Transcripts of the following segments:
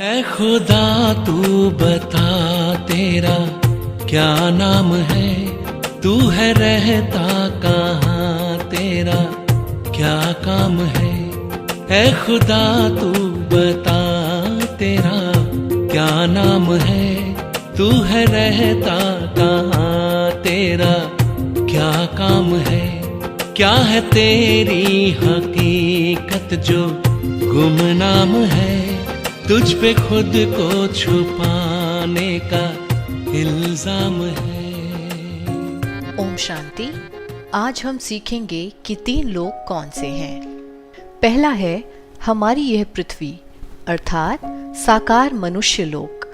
ऐ खुदा तू बता तेरा क्या नाम है, तू है रहता कहाँ, तेरा क्या काम है। ऐ खुदा तू बता तेरा क्या नाम है, तू है रहता कहाँ, तेरा क्या काम है। क्या है तेरी हकीकत जो गुमनाम है, तुझ पे खुद को छुपाने का इल्जाम है। ओम शांति। आज हम सीखेंगे कि 3 लोक कौन से हैं। पहला है हमारी यह पृथ्वी अर्थात साकार मनुष्य लोक,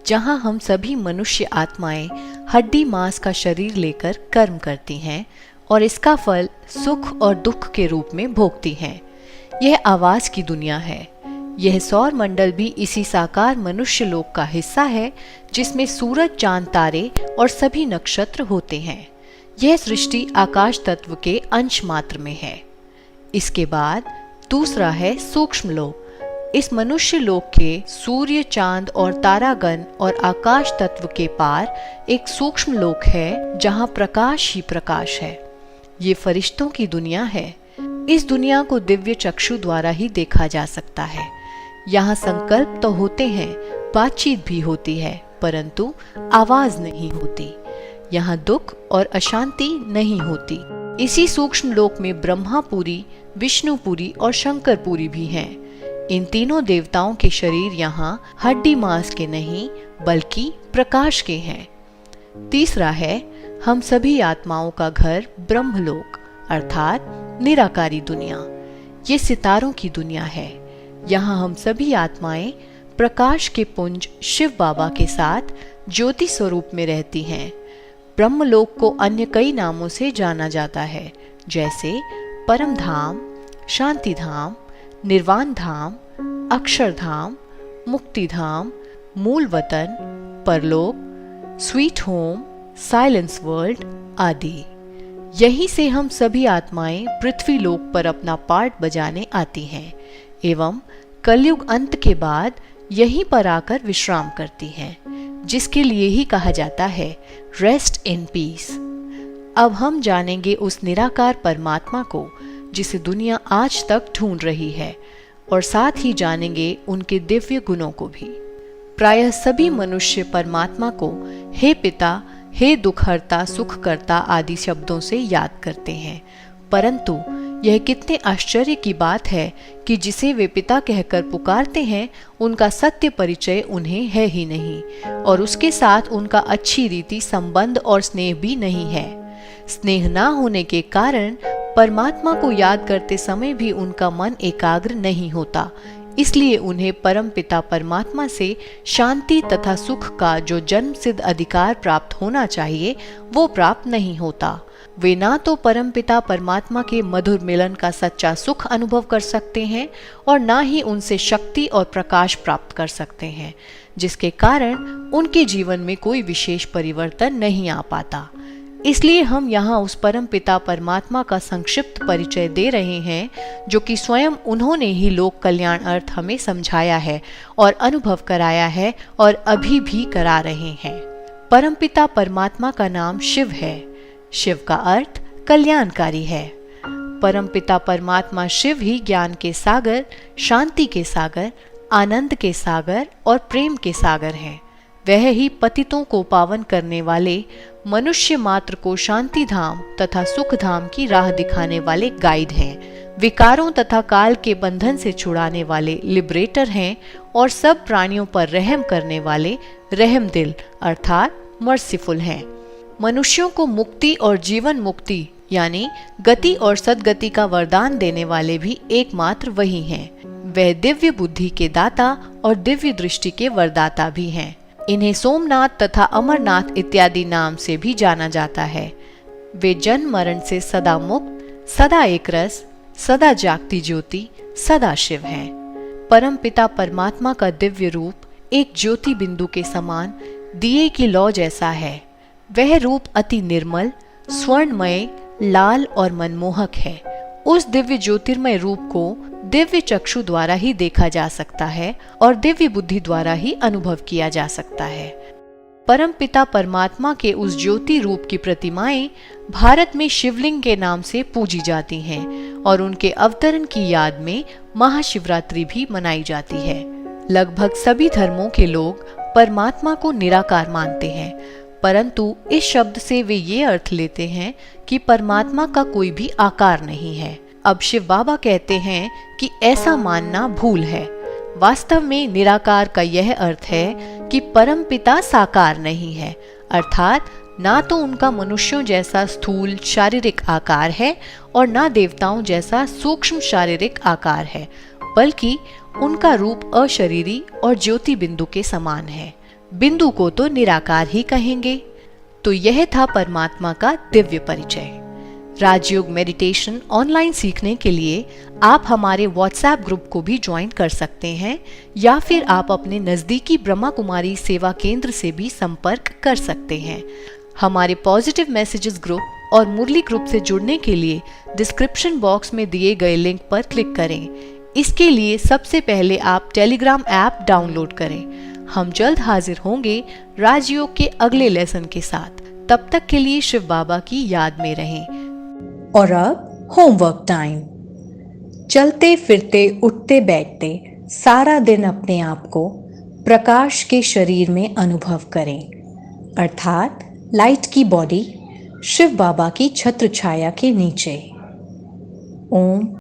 जहां हम सभी मनुष्य आत्माएं हड्डी मांस का शरीर लेकर कर्म करती हैं और इसका फल सुख और दुख के रूप में भोगती हैं। यह आवास की दुनिया है। यह सौर मंडल भी इसी साकार मनुष्य लोक का हिस्सा है, जिसमें सूरज, चांद, तारे और सभी नक्षत्र होते हैं। यह सृष्टि आकाश तत्व के अंश मात्र में है। इसके बाद दूसरा है सूक्ष्म लोक। इस मनुष्य लोक के सूर्य, चांद और तारागण और आकाश तत्व के पार एक सूक्ष्म लोक है, जहां प्रकाश ही प्रकाश है। ये फरिश्तों की दुनिया है। इस दुनिया को दिव्य चक्षु द्वारा ही देखा जा सकता है। यहाँ संकल्प तो होते हैं, बातचीत भी होती है, परंतु आवाज नहीं होती। यहाँ दुख और अशांति नहीं होती। इसी सूक्ष्म लोक में ब्रह्मापुरी, विष्णुपुरी और शंकरपुरी भी हैं। इन तीनों देवताओं के शरीर यहाँ हड्डी मांस के नहीं बल्कि प्रकाश के हैं। तीसरा है हम सभी आत्माओं का घर ब्रह्मलोक अर्थात निराकारी दुनिया। ये सितारों की दुनिया है। यहाँ हम सभी आत्माएं प्रकाश के पुंज शिव बाबा के साथ ज्योति स्वरूप में रहती हैं। ब्रह्मलोक को अन्य कई नामों से जाना जाता है, जैसे परम धाम, शांति धाम, निर्वाण धाम, अक्षरधाम, मुक्ति धाम, मूल वतन, परलोक, स्वीट होम, साइलेंस वर्ल्ड आदि। यहीं से हम सभी आत्माएं पृथ्वी लोक पर अपना पार्ट बजाने आती हैं एवं कलयुग अंत के बाद यहीं पर आकर विश्राम करती हैं, जिसके लिए ही कहा जाता है रेस्ट इन पीस। अब हम जानेंगे उस निराकार परमात्मा को जिसे दुनिया आज तक ढूंढ रही है, और साथ ही जानेंगे उनके दिव्य गुणों को भी। प्रायः सभी मनुष्य परमात्मा को हे पिता, हे दुखहर्ता, सुखकर्ता आदि शब्दों से याद करते हैं, परंतु यह कितने आश्चर्य की बात है कि जिसे वे पिता कहकर पुकारते हैं उनका सत्य परिचय उन्हें है ही नहीं, और उसके साथ उनका अच्छी रीति संबंध और स्नेह भी नहीं है। स्नेह ना होने के कारण परमात्मा को याद करते समय भी उनका मन एकाग्र नहीं होता। इसलिए उन्हें परम पिता परमात्मा से शांति तथा सुख का जो जन्म सिद्ध अधिकार प्राप्त होना चाहिए वो प्राप्त नहीं होता। वे ना तो परम पिता परमात्मा के मधुर मिलन का सच्चा सुख अनुभव कर सकते हैं और ना ही उनसे शक्ति और प्रकाश प्राप्त कर सकते हैं, जिसके कारण उनके जीवन में कोई विशेष परिवर्तन नहीं आ पाता। इसलिए हम यहाँ उस परम पिता परमात्मा का संक्षिप्त परिचय दे रहे हैं, जो कि स्वयं उन्होंने ही लोक कल्याण अर्थ हमें समझाया है और अनुभव कराया है और अभी भी करा रहे हैं। परम पिता परमात्मा का नाम शिव है। शिव का अर्थ कल्याणकारी है। परम पिता परमात्मा शिव ही ज्ञान के सागर, शांति के सागर, आनंद के सागर और प्रेम के सागर हैं। वह ही पतितों को पावन करने वाले, मनुष्य मात्र को शांति धाम तथा सुख धाम की राह दिखाने वाले गाइड हैं। विकारों तथा काल के बंधन से छुड़ाने वाले लिबरेटर हैं और सब प्राणियों पर रहम करने वाले रहम दिल अर्थात मर्सीफुल हैं। मनुष्यों को मुक्ति और जीवन मुक्ति यानी गति और सद्गति का वरदान देने वाले भी एकमात्र वही हैं। वह दिव्य बुद्धि के दाता और दिव्य दृष्टि के वरदाता भी हैं। इन्हें सोमनाथ तथा अमरनाथ इत्यादि नाम से भी जाना जाता है। वे जन्म मरण से सदा मुक्त, सदा एक रस, सदा जागती ज्योति, सदा शिव हैं। परम पिता परमात्मा का दिव्य रूप एक ज्योति बिंदु के समान दिए की लौ जैसा है। वह रूप अति निर्मल, स्वर्णमय, लाल और मनमोहक है। उस दिव्य ज्योतिर्मय रूप को दिव्य चक्षु द्वारा ही देखा जा सकता है और दिव्य बुद्धि द्वारा ही अनुभव किया जा सकता है। परमपिता परमात्मा के उस ज्योति रूप की प्रतिमाएं भारत में शिवलिंग के नाम से पूजी जाती हैं और उनके अवतरण की याद में महाशिवरात्रि भी मनाई जाती है। लगभग सभी धर्मों के लोग परमात्मा को निराकार मानते हैं, परंतु इस शब्द से वे ये अर्थ लेते हैं कि परमात्मा का कोई भी आकार नहीं है। अब शिव बाबा कहते हैं कि ऐसा मानना भूल है। वास्तव में निराकार का यह अर्थ है कि परम पिता साकार नहीं है, अर्थात ना तो उनका मनुष्यों जैसा स्थूल शारीरिक आकार है और ना देवताओं जैसा सूक्ष्म शारीरिक आकार है, बल्कि उनका रूप अशरीरी और ज्योति बिंदु के समान है। बिंदु को तो निराकार ही कहेंगे। तो यह था परमात्मा का दिव्य परिचय। राजयोग मेडिटेशन ऑनलाइन सीखने के लिए आप हमारे व्हाट्सएप ग्रुप को भी ज्वाइन कर सकते हैं या फिर आप अपने नज़दीकी ब्रह्मा कुमारी सेवा केंद्र से भी संपर्क कर सकते हैं। हमारे पॉजिटिव मैसेजेस ग्रुप और मुरली ग्रुप से जुड़ने के लिए डिस्क्रिप्शन बॉक्स में दिए गए लिंक पर क्लिक करें। इसके लिए सबसे पहले आप टेलीग्राम ऐप डाउनलोड करें। हम जल्द हाजिर होंगे राजयोग के अगले लेसन के साथ। तब तक के लिए शिव बाबा की याद में रहें। और अब होमवर्क टाइम। चलते फिरते उठते बैठते सारा दिन अपने आप को प्रकाश के शरीर में अनुभव करें, अर्थात लाइट की बॉडी शिव बाबा की छत्र छाया के नीचे। ओम